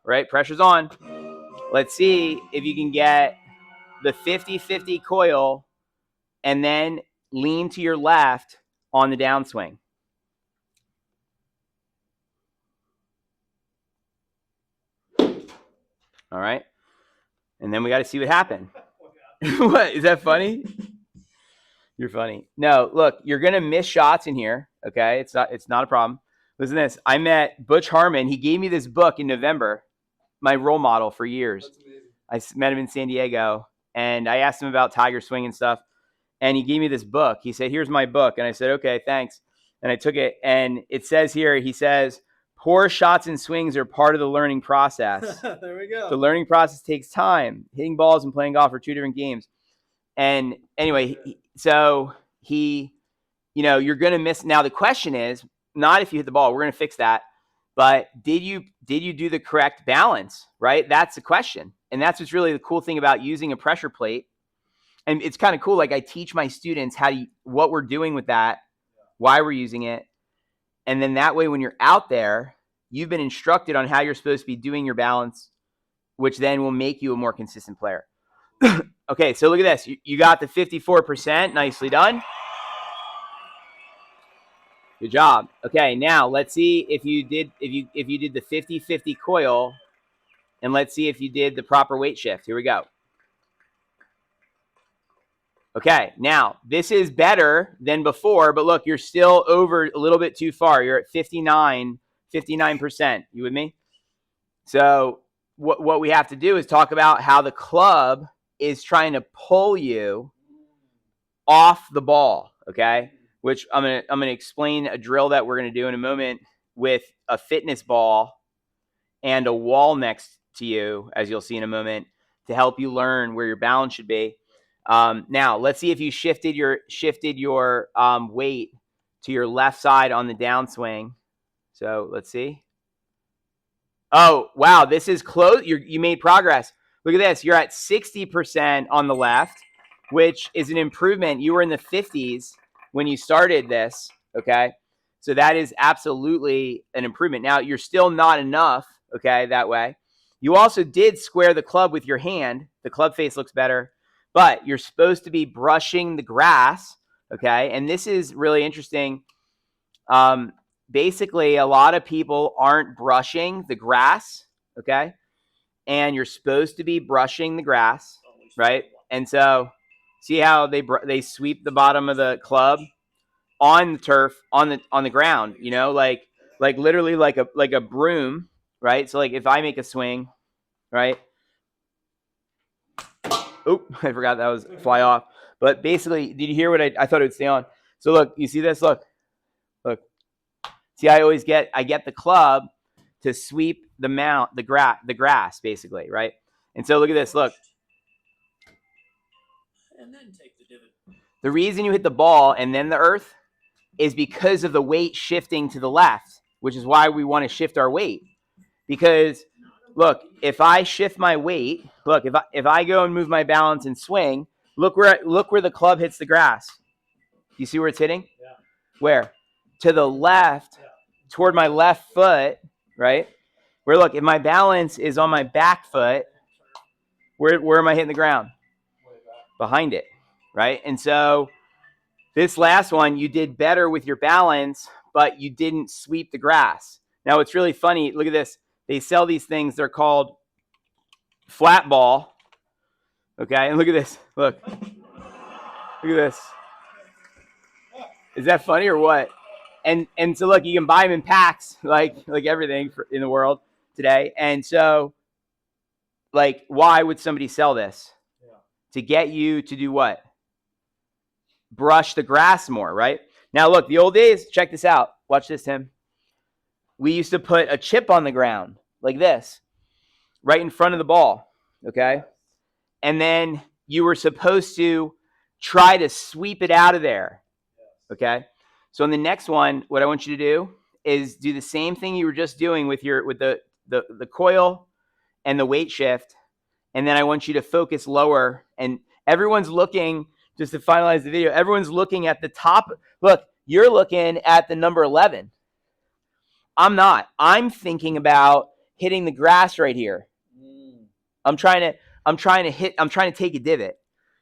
right? Pressure's on. Let's see if you can get the 50-50 coil and then lean to your left on the downswing. All right. And then we got to see what happened. What? Is that funny? You're funny. No, look, you're going to miss shots in here. Okay. It's not a problem. Listen to this. I met Butch Harmon. He gave me this book in November, my role model for years. I met him in San Diego and I asked him about Tiger Swing and stuff. And he gave me this book. He said, here's my book. And I said, okay, thanks. And I took it. And it says here, he says, poor shots and swings are part of the learning process. There we go. The learning process takes time. Hitting balls and playing golf are two different games. And anyway, so he, you're going to miss. Now, the question is not if you hit the ball. We're going to fix that. But did you do the correct balance, right? That's the question. And that's what's really the cool thing about using a pressure plate. And it's kind of cool. Like I teach my students what we're doing with that, why we're using it. And then that way, when you're out there, you've been instructed on how you're supposed to be doing your balance, which then will make you a more consistent player. Okay, so look at this. You got the 54%. Nicely done. Good job. Okay, now let's see if you did the 50-50 coil, and let's see if you did the proper weight shift. Here we go. Okay, now this is better than before, but look, you're still over a little bit too far. You're at 59%. You with me? So what we have to do is talk about how the club is trying to pull you off the ball, okay? Which I'm gonna explain a drill that we're gonna do in a moment with a fitness ball and a wall next to you, as you'll see in a moment, to help you learn where your balance should be. Now, let's see if you shifted your weight to your left side on the downswing. So let's see. Oh, wow, this is close. You made progress. Look at this. You're at 60% on the left, which is an improvement. You were in the 50s when you started this, okay? So that is absolutely an improvement. Now, you're still not enough, okay, that way. You also did square the club with your hand. The club face looks better. But you're supposed to be brushing the grass, okay? And this is really interesting. Basically, a lot of people aren't brushing the grass, okay? And you're supposed to be brushing the grass, right? And so see how they sweep the bottom of the club on the turf, on the ground, like literally like a broom, right? So like if I make a swing, right? Oh, I forgot that was fly off. But basically, did you hear what I thought it would stay on? So look, you see this? Look. See, I get the club to sweep the grass, basically, right? And so look at this. Look. And then take the divot. The reason you hit the ball and then the earth is because of the weight shifting to the left, which is why we want to shift our weight. Because look, if I shift my weight, look, if I go and move my balance and swing, look where the club hits the grass. You see where it's hitting? Yeah. Where? To the left, toward my left foot, right? Where look, if my balance is on my back foot, where am I hitting the ground? Behind it, right? And so this last one, you did better with your balance, but you didn't sweep the grass. Now, it's really funny. Look at this. They sell these things. They're called flat ball. Okay, and look at this. Look at this. Is that funny or what? And so look, you can buy them in packs, like everything in the world today. And so, like, why would somebody sell this? Yeah. To get you to do what? Brush the grass more, right? Now, look, the old days. Check this out. Watch this, Tim. We used to put a chip on the ground like this, right in front of the ball, okay? And then you were supposed to try to sweep it out of there, okay? So in the next one, what I want you to do is do the same thing you were just doing with the coil and the weight shift, and then I want you to focus lower. And everyone's looking, just to finalize the video, everyone's looking at the top. Look, you're looking at the number 11. I'm not. I'm thinking about hitting the grass right here. I'm trying to take a divot.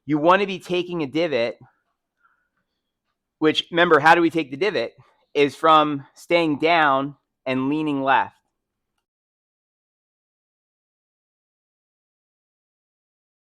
You want to be taking a divot, which, remember, how do we take the divot? Is from staying down and leaning left.